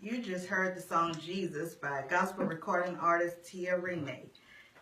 You just heard the song Jesus by gospel recording artist TiaRenee.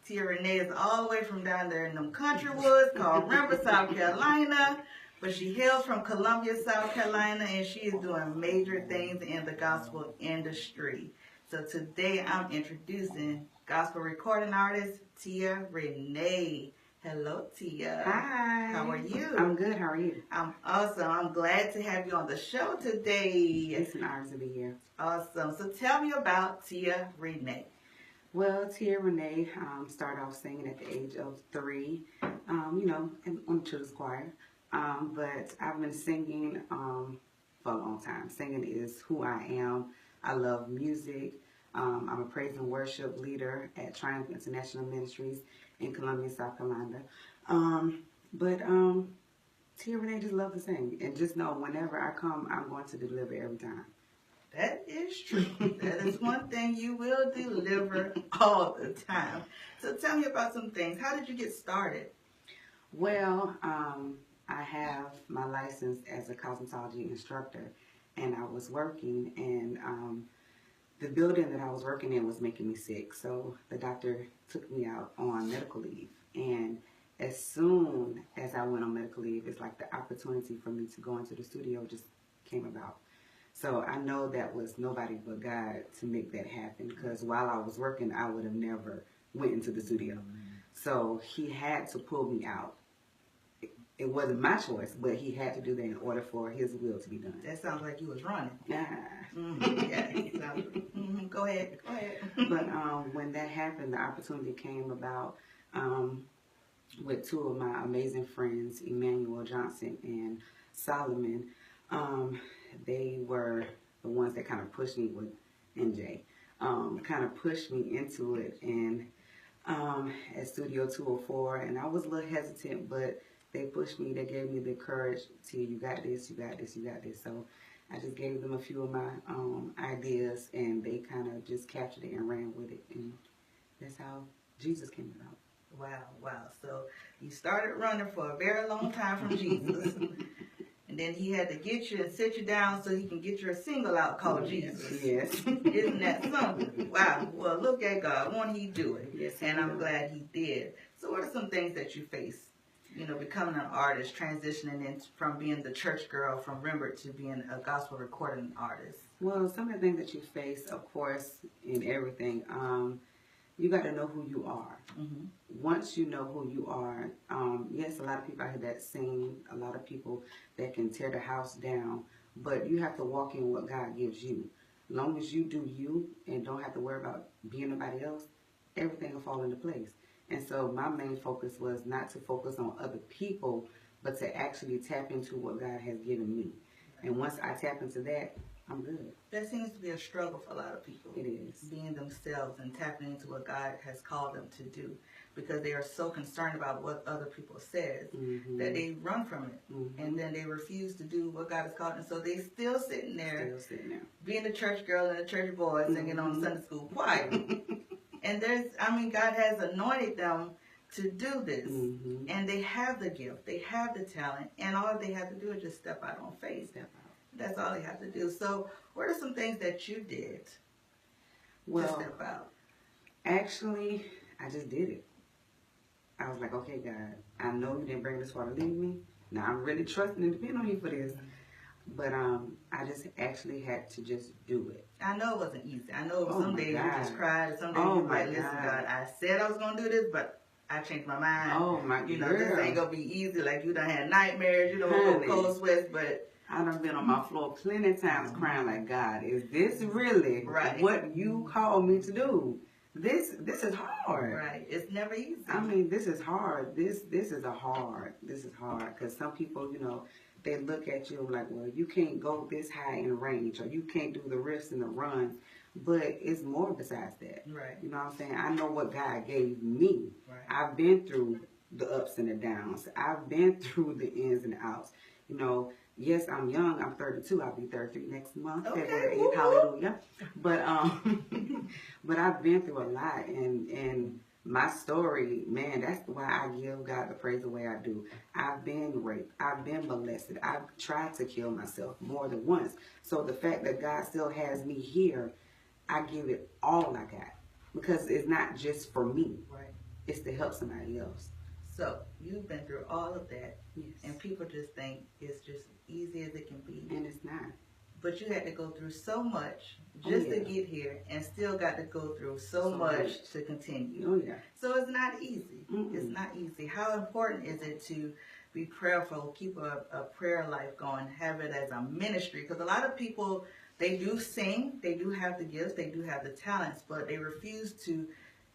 TiaRenee is all the way from down there in them country woods called Remember, South Carolina. But she hails from Columbia, South Carolina, and she is doing major things in the gospel industry. So today I'm introducing gospel recording artist TiaRenee. Hello, Tia. Hi. How are you? I'm good. How are you? I'm awesome. I'm glad to have you on the show today. It's an honor to be here. Awesome. So tell me about TiaRenee. Well, TiaRenee started off singing at the age of 3, on the children's choir. But I've been singing for a long time. Singing is who I am. I love music. I'm a praise and worship leader at Triumph International Ministries in Columbia, South Carolina. But TiaRenee just loves to sing. And just know whenever I come, I'm going to deliver every time. That is true. That is one thing you will deliver all the time. So tell me about some things. How did you get started? Well, I have my license as a cosmetology instructor, and I was working, and the building that I was working in was making me sick, so the doctor took me out on medical leave. And as soon as I went on medical leave, it's like the opportunity for me to go into the studio just came about. So I know that was nobody but God to make that happen, because while I was working, I would have never went into the studio. So he had to pull me out. It wasn't my choice, but he had to do that in order for his will to be done. That sounds like you was running. Yeah. Go ahead. But when that happened, the opportunity came about with 2 of my amazing friends, Emmanuel Johnson and Solomon. They were the ones that kind of pushed me with NJ, kind of pushed me into it, and at Studio 204, and I was a little hesitant, but they pushed me, they gave me the courage to, you got this, you got this, you got this. So I just gave them a few of my ideas, and they kind of just captured it and ran with it, and that's how Jesus came about. Wow. So you started running for a very long time from Jesus. And then he had to get you and sit you down so he can get your single out called Jesus. Yes. Isn't that something? Wow. Well, look at God. Won't he do it? Yes, and I'm glad he did. So what are some things that you face? Becoming an artist, transitioning in from being the church girl from Rembert to being a gospel recording artist. Well, some of the things that you face, of course, in everything, you got to know who you are. Mm-hmm. Once you know who you are, yes, a lot of people out here that sing, a lot of people that can tear the house down, but you have to walk in what God gives you. As long as you do you and don't have to worry about being nobody else, everything will fall into place. And so my main focus was not to focus on other people, but to actually tap into what God has given me. And once I tap into that, I'm good. That seems to be a struggle for a lot of people. It is. Being themselves and tapping into what God has called them to do, because they are so concerned about what other people says that they run from it. And then they refuse to do what God has called them. So they still sitting there, being a church girl and a church boy singing on Sunday school choir. And God has anointed them to do this. And they have the gift, they have the talent, and all they have to do is just step out on faith. That's all they have to do. So what are some things that you did to step out? Actually, I just did it. I was like, okay, God, I know you didn't bring this far to leave me. Now I'm really trusting and depending on you for this. But I just actually had to just do it. I know it wasn't easy. I know some days you just cried. Some days you were like, listen, God, I said I was going to do this, but I changed my mind. Oh, my God. This ain't going to be easy. Like, you done had nightmares, cold sweats, but I done been on my floor plenty of times crying like, God, is this really what you called me to do? This is hard. Right. It's never easy. I mean, this is hard. This is hard because some people, they look at you like, well, you can't go this high in range, or you can't do the riffs and the runs. But it's more besides that. Right. You know what I'm saying? I know what God gave me. Right. I've been through the ups and the downs. I've been through the ins and outs. Yes, I'm young. I'm 32. I'll be 33 next month, February 8th. Hallelujah. But but I've been through a lot, and my story, man, that's why I give God the praise the way I do. I've been raped. I've been molested. I've tried to kill myself more than once. So the fact that God still has me here, I give it all I got. Because it's not just for me. Right. It's to help somebody else. So you've been through all of that. Yes. And people just think it's just easy as it can be. And it's not. But you had to go through so much just to get here, and still got to go through so much to continue. Oh, yeah. So it's not easy. Mm-mm. It's not easy. How important is it to be prayerful, keep a prayer life going, have it as a ministry? Because a lot of people, they do sing, they do have the gifts, they do have the talents, but they refuse to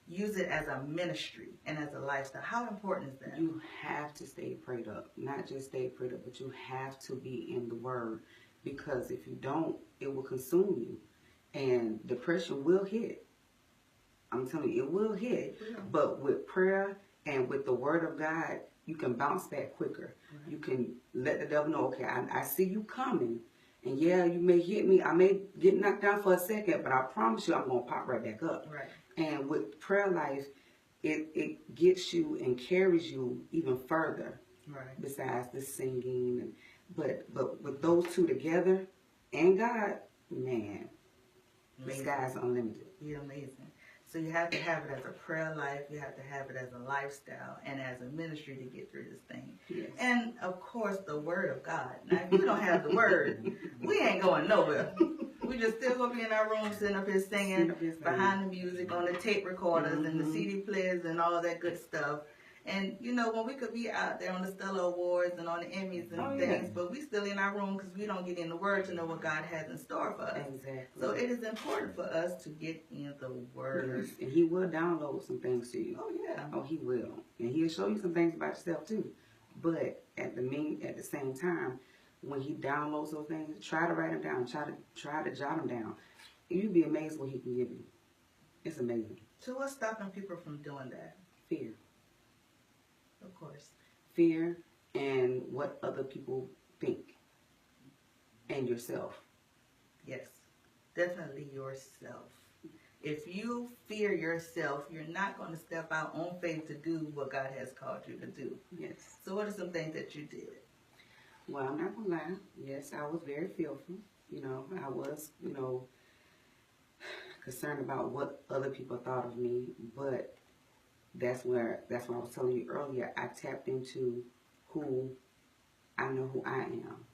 use it as a ministry and as a lifestyle. How important is that? You have to stay prayed up. Not just stay prayed up, but you have to be in the Word. Because if you don't, it will consume you. And depression will hit. I'm telling you, it will hit. Yeah. But with prayer and with the Word of God, you can bounce back quicker. Right. You can let the devil know, okay, I see you coming. And yeah, you may hit me. I may get knocked down for a second, but I promise you I'm going to pop right back up. Right. And with prayer life, it gets you and carries you even further. Right. Besides the singing. But with those two together and God, man, the sky's unlimited. You're amazing. So you have to have it as a prayer life, you have to have it as a lifestyle, and as a ministry to get through this thing. Yes. And, of course, the Word of God. Now, if you don't have the Word, we ain't going nowhere. We just still going to be in our room sitting up here singing behind the music on the tape recorders and the CD players and all that good stuff. And, you know, when we could be out there on the Stellar Awards and on the Emmys and things, but we still in our room because we don't get in the Word to know what God has in store for us. Exactly. So it is important for us to get in the Word. Yes. And He will download some things to you. Oh, yeah. Oh, He will. And He'll show you some things about yourself, too. But at the same time, when He downloads those things, try to write them down. Try to jot them down. You'd be amazed what He can give you. It's amazing. So what's stopping people from doing that? Fear. Of course. Fear and what other people think. And yourself. Yes. Definitely yourself. If you fear yourself, you're not going to step out on faith to do what God has called you to do. Yes. So what are some things that you did? Well, I'm not going to lie. Yes, I was very fearful. You know, I was, concerned about what other people thought of me. But that's what I was telling you earlier. I tapped into who I know who I am.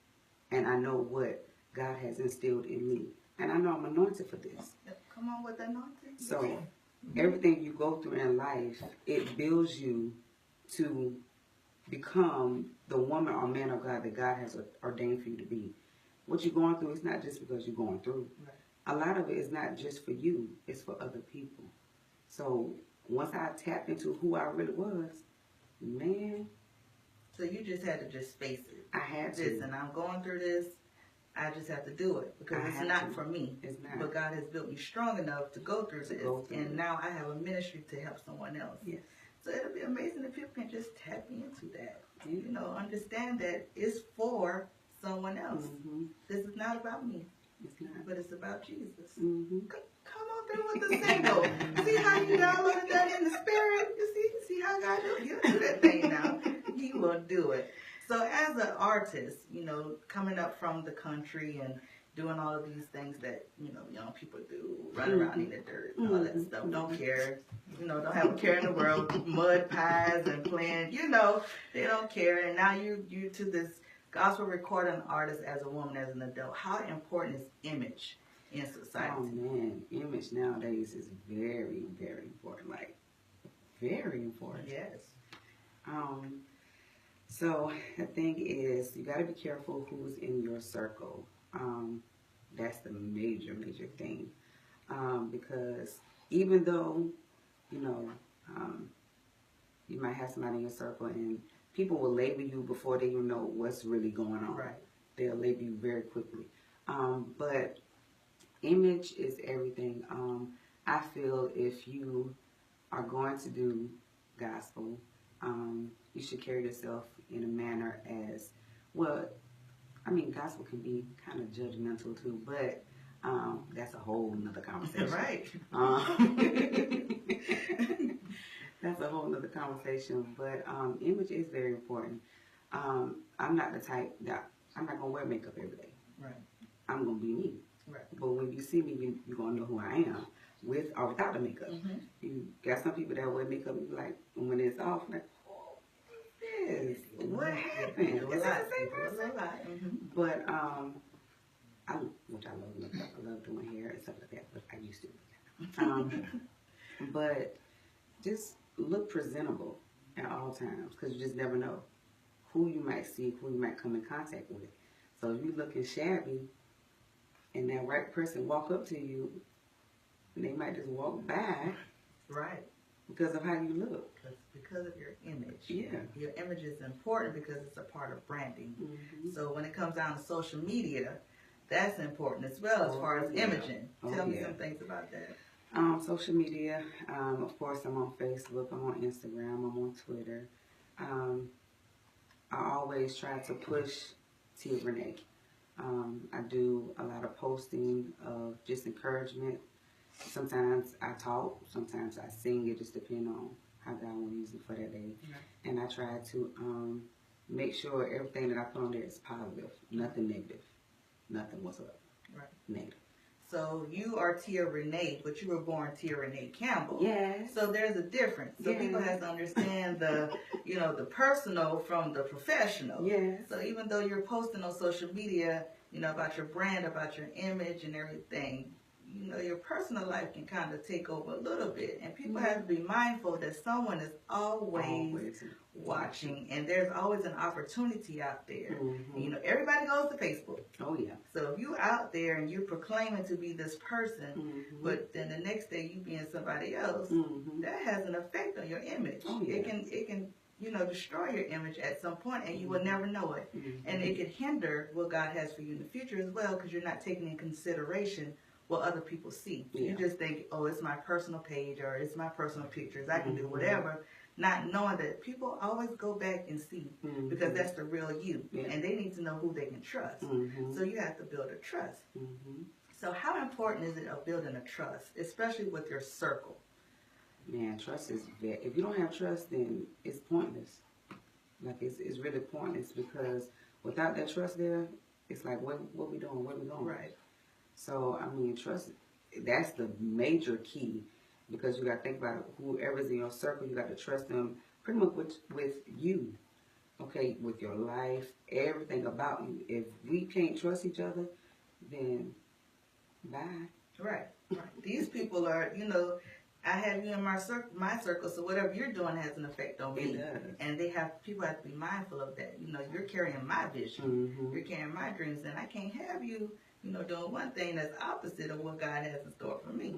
And I know what God has instilled in me. And I know I'm anointed for this. Come on with the anointing. So everything you go through in life, it builds you to become the woman or man of God that God has ordained for you to be. What you're going through is not just because you're going through. Right. A lot of it is not just for you. It's for other people. So once I tapped into who I really was, man. So you just had to just face it. I had to. Listen, I'm going through this. I just have to do it because it's not for me. It's not. But God has built me strong enough to go through this. And now I have a ministry to help someone else. Yes. So it'll be amazing if people can just tap into that. You know, understand that it's for someone else. Mm-hmm. This is not about me. It's not. But it's about Jesus. Mm-hmm. Come on through with the single. See how you downloaded that in the spirit? You see how God do? He'll do that thing now. He will do it. So as an artist, coming up from the country and doing all of these things that, young people do, run around in the dirt and all that stuff, don't care, don't have a care in the world, mud pies and playing, they don't care. And now you to this gospel recording artist as a woman, as an adult. How important is image in society? Oh man, image nowadays is very, very important. Like, very important. Yes. So the thing is, you got to be careful who's in your circle. That's the major, major thing. Because even though, you might have somebody in your circle and people will label you before they even know what's really going on. Right. They'll label you very quickly. But image is everything. I feel if you are going to do gospel, you should carry yourself in a manner as, well, I mean, gospel can be kind of judgmental too, but that's a whole nother conversation. Right. That's a whole other conversation. But image is very important. I'm not the type that I'm not gonna wear makeup every day. Right. I'm gonna be me. Right. But when you see me, you're gonna know who I am, with or without the makeup. You got some people that wear makeup, and you like, and when it's off, like, oh, this, what happened? Is it the same person? But which I love makeup. I love doing hair and stuff like that. But I used to. But just look presentable at all times, because you just never know who you might see, who you might come in contact with. So if you're looking shabby and that right person walk up to you, and they might just walk by. Right. Because of how you look. Because of your image. Yeah. Your image is important because it's a part of branding. So when it comes down to social media, that's important as well as far as imaging. Tell me some things about that. Social media, of course, I'm on Facebook, I'm on Instagram, I'm on Twitter. I always try to push TiaRenee. I do a lot of posting of just encouragement. Sometimes I talk, sometimes I sing. It just depends on how God will use me for that day. And I try to make sure everything that I put on there is positive, nothing negative, nothing whatsoever. Negative. So you are TiaRenee, but you were born TiaRenee Campbell. Yes. So there's a difference. So people have to understand the, the personal from the professional. Yes. So even though you're posting on social media, about your brand, about your image and everything, your personal life can kind of take over a little bit. And people have to be mindful that someone is always watching, and there's always an opportunity out there. Everybody goes to Facebook. Oh, yeah. So if you're out there and you're proclaiming to be this person, but then the next day you being somebody else, that has an effect on your image. Oh, yeah. It can destroy your image at some point, and you will never know it. And it could hinder what God has for you in the future as well, because you're not taking in consideration what other people see. You just think, oh, it's my personal page, or it's my personal pictures, I can do whatever, not knowing that people always go back and see, because that's the real you, and they need to know who they can trust. So you have to build a trust. So how important is it of building a trust, especially with your circle? Man, trust is, if you don't have trust, then it's pointless. Like, it's really pointless, because without that trust there, it's like, what we doing, where we going? Right. So, I mean, trust, that's the major key, because you got to think about it. Whoever's in your circle, you got to trust them pretty much with you, okay, with your life, everything about you. If we can't trust each other, then bye. Right. These people are, I have you in my circle, so whatever you're doing has an effect on me. It does. And people have to be mindful of that. You're carrying my vision. You're carrying my dreams, and I can't have you, doing one thing that's opposite of what God has in store for me.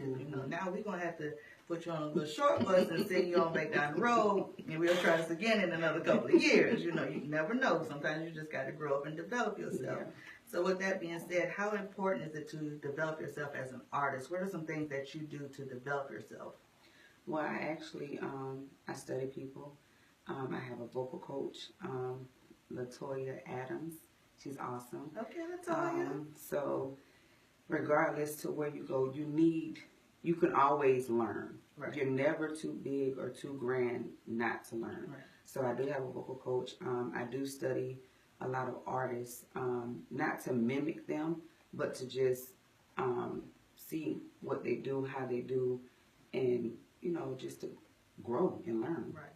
Now we're going to have to put you on a little short bus and send you on back down the road, and we'll try this again in another couple of years. You never know. Sometimes you just got to grow up and develop yourself. So with that being said, how important is it to develop yourself as an artist? What are some things that you do to develop yourself? Well, I actually, I study people. I have a vocal coach, LaToya Adams. She's awesome. Okay, LaToya. So regardless to where you go, you can always learn. Right. You're never too big or too grand not to learn. Right. So I do have a vocal coach. I do study a lot of artists, not to mimic them, but to just see what they do, how they do, and just to grow and learn. Right.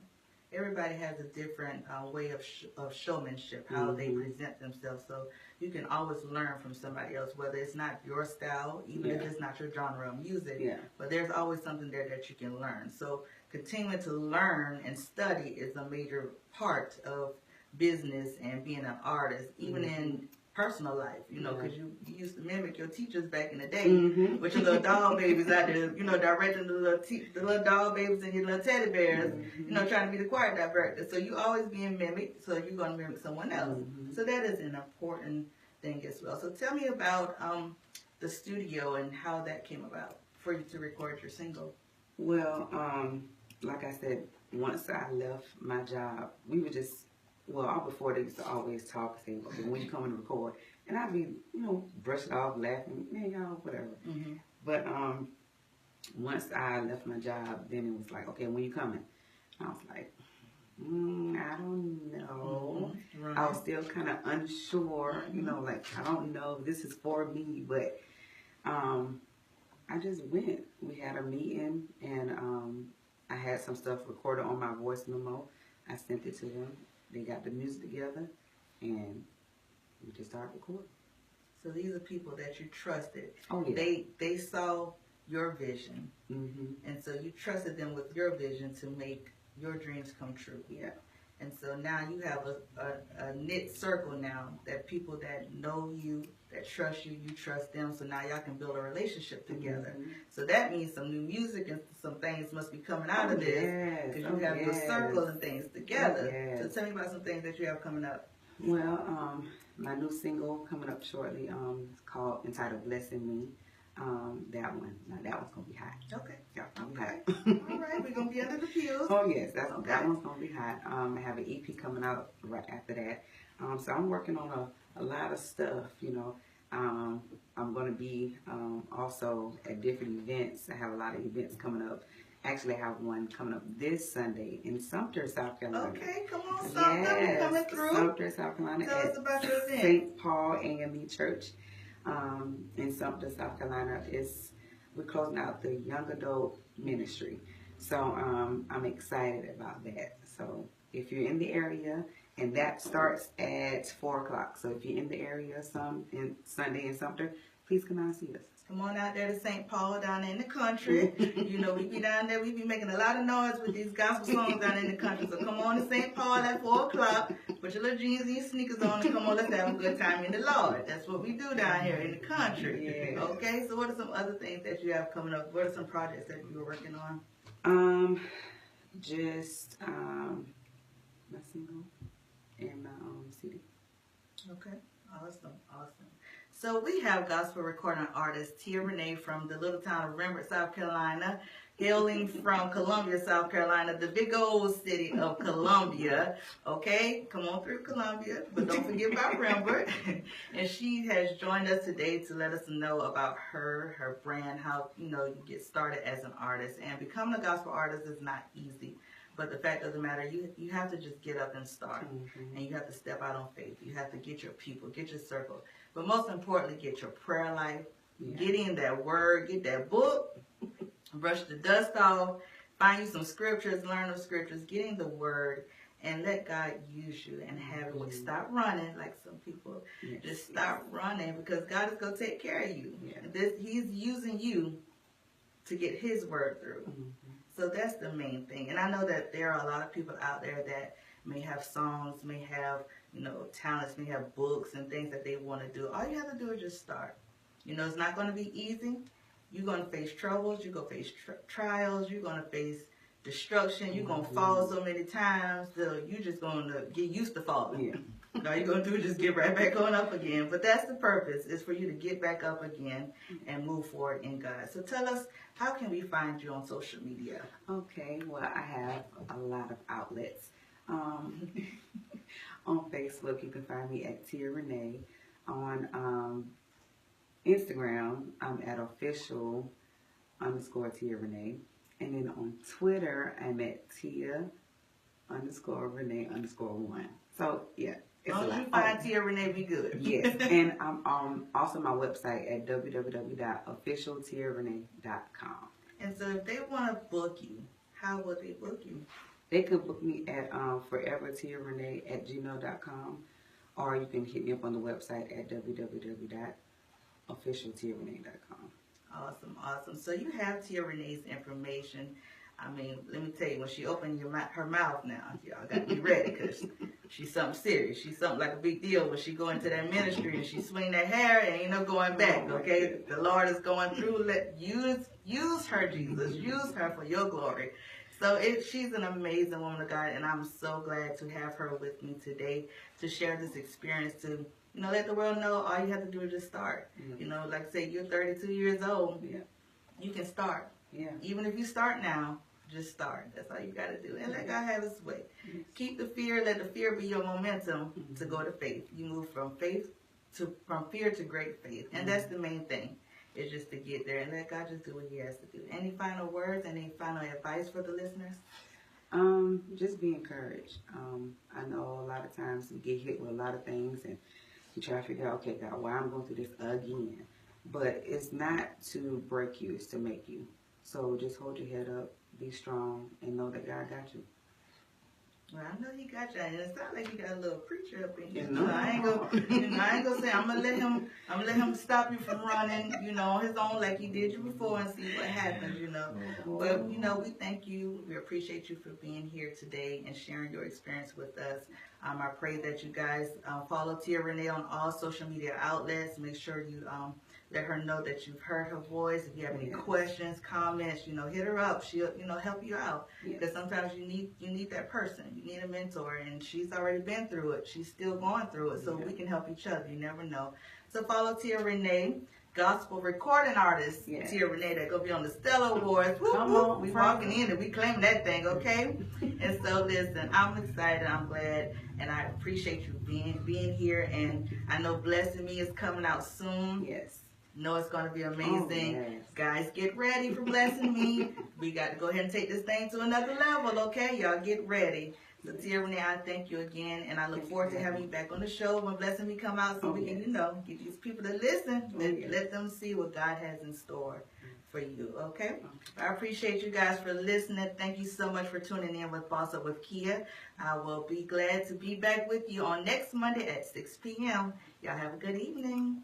Everybody has a different way of showmanship, how they present themselves. So you can always learn from somebody else, whether it's not your style, even if it's not your genre of music. But there's always something there that you can learn. So continuing to learn and study is a major part of business and being an artist, even in personal life, because you used to mimic your teachers back in the day with your little doll babies out there, directing the little doll babies and your little teddy bears, trying to be the choir director. So you always being mimicked, so you're going to mimic someone else. So that is an important thing as well. So tell me about the studio and how that came about for you to record your single. Well, like I said, once I left my job, we were just, all before they used to always talk, saying, okay, when you come in to record, and I'd be, brush it off, laughing, man, y'all, whatever. But once I left my job, then it was like, okay, when you coming? I was like, I don't know. Right. I was still kind of unsure, you know, like, I don't know if this is for me, but I just went. We had a meeting, and I had some stuff recorded on my voice memo. I sent it to them. They got the music together, and we just started recording. So these are people that you trusted. Oh, yeah. They saw your vision, and so you trusted them with your vision to make your dreams come true. Yeah. And so now you have a knit circle now, that people that know you, that trust you, you trust them. So now y'all can build a relationship together. So that means some new music and some things must be coming out of this, because you have your circle and things together. So tell me about some things that you have coming up. Well, my new single coming up shortly is entitled "Blessing Me." That one's gonna be hot. Okay. Yeah, okay. All right, we're gonna be under the pews. Oh yes, that one's gonna be hot. I have an EP coming out right after that. So I'm working on a lot of stuff. You know, I'm gonna be also at different events. I have a lot of events coming up. Actually, I have one coming up this Sunday in Sumter, South Carolina. Okay, come on, Sumter, we're coming through. Sumter, South Carolina. Tell us about your event. St. Paul AME Church in Sumter, South Carolina. We're closing out the young adult ministry. So I'm excited about that. So if you're in the area, and that starts at 4 o'clock. So if you're in the area Sunday in Sumter, please come out and see us. Come on out there to St. Paul down there in the country. You know, we be down there, we be making a lot of noise with these gospel songs down in the country. So come on to St. Paul at 4 o'clock. Put your little jeans and your sneakers on and come on, let's have a good time in the Lord. That's what we do down here in the country. Yeah. Okay, so what are some other things that you have coming up? What are some projects that you are working on? Just my single and my CD. Okay, awesome. So we have gospel recording artist TiaRenee from the little town of Rembert, South Carolina, hailing from Columbia, South Carolina, the big old city of Columbia. Okay, come on through Columbia, but don't forget about Rembert. And she has joined us today to let us know about her brand, how you get started as an artist. And becoming a gospel artist is not easy. But the fact of the matter, you have to just get up and start. And you have to step out on faith. You have to get your people, get your circle. But most importantly, get your prayer life. Get in that word, get that book, brush the dust off, find you some scriptures, learn those scriptures, get in the word, and let God use you and have it. Stop running like some people. Just stop running, because God is going to take care of you. He's using you to get his word through. So that's the main thing. And I know that there are a lot of people out there that may have songs, may have, talents, may have books and things that they want to do. All you have to do is just start. It's not going to be easy. You're going to face troubles. You're going to face trials. You're going to face destruction. You're going to fall so many times that you're just going to get used to falling. All you're going to do is just get right back on up again. But that's the purpose, is for you to get back up again and move forward in God. So tell us, how can we find you on social media? Okay, well, I have a lot of outlets. On Facebook, you can find me at TiaRenee. On Instagram, I'm at official_TiaRenee. And then on Twitter, I'm at Tia_Renee_1. So, yeah. As long as you find TiaRenee, be good. Yes. And I'm also my website at www.officialtiarenee.com. And so if they want to book you, how will they book you? They could book me at forevertiarenee@gmail.com, or you can hit me up on the website at www.officialtiarenee.com. Awesome. So you have TiaRenee's information. I mean, let me tell you, when she opened her mouth now, y'all got to be ready, because she's something serious. She's something like a big deal when she go into that ministry and she swing that hair and ain't no going back, okay? The Lord is going through. Use her, Jesus. Use her for your glory. So she's an amazing woman of God, and I'm so glad to have her with me today to share this experience, to let the world know all you have to do is just start. Like I say, you're 32 years old. You can start. Even if you start now, just start. That's all you got to do. And let God have his way. Keep the fear. Let the fear be your momentum to go to faith. You move from fear to great faith. And that's the main thing, is just to get there and let God just do what he has to do. Any final words, any final advice for the listeners? Just be encouraged. I know a lot of times we get hit with a lot of things and you try to figure out, okay, God, why I'm going through this again. But it's not to break you, it's to make you. So just hold your head up, be strong, and know that God got you. Well, I know he got you, and it sounds like you got a little preacher up in you. No. I ain't gonna say I'm gonna let him stop you from running, on his own like he did you before and see what happens, But we thank you. We appreciate you for being here today and sharing your experience with us. I pray that you guys follow TiaRenee on all social media outlets. Make sure you let her know that you've heard her voice. If you have any questions, comments, hit her up. She'll, help you out. Because sometimes you need that person. You need a mentor, and she's already been through it. She's still going through it, so we can help each other. You never know. So follow TiaRenee, gospel recording artist. TiaRenee, that gonna be on the Stellar Awards. Whoop, whoop. We walking in and we claim that thing, okay? And so listen, I'm excited. I'm glad, and I appreciate you being here. And I know Blessing Me is coming out soon. Yes. Know it's going to be amazing. Guys, get ready for Blessing Me. We got to go ahead and take this thing to another level, okay? Y'all get ready. So, TiaRenee, I thank you again, and I look forward to having you back on the show when Blessing Me come out so we can, get these people to listen. Let them see what God has in store for you, okay? I appreciate you guys for listening. Thank you so much for tuning in with BossUp with Kia. I will be glad to be back with you on next Monday at 6 p.m. Y'all have a good evening.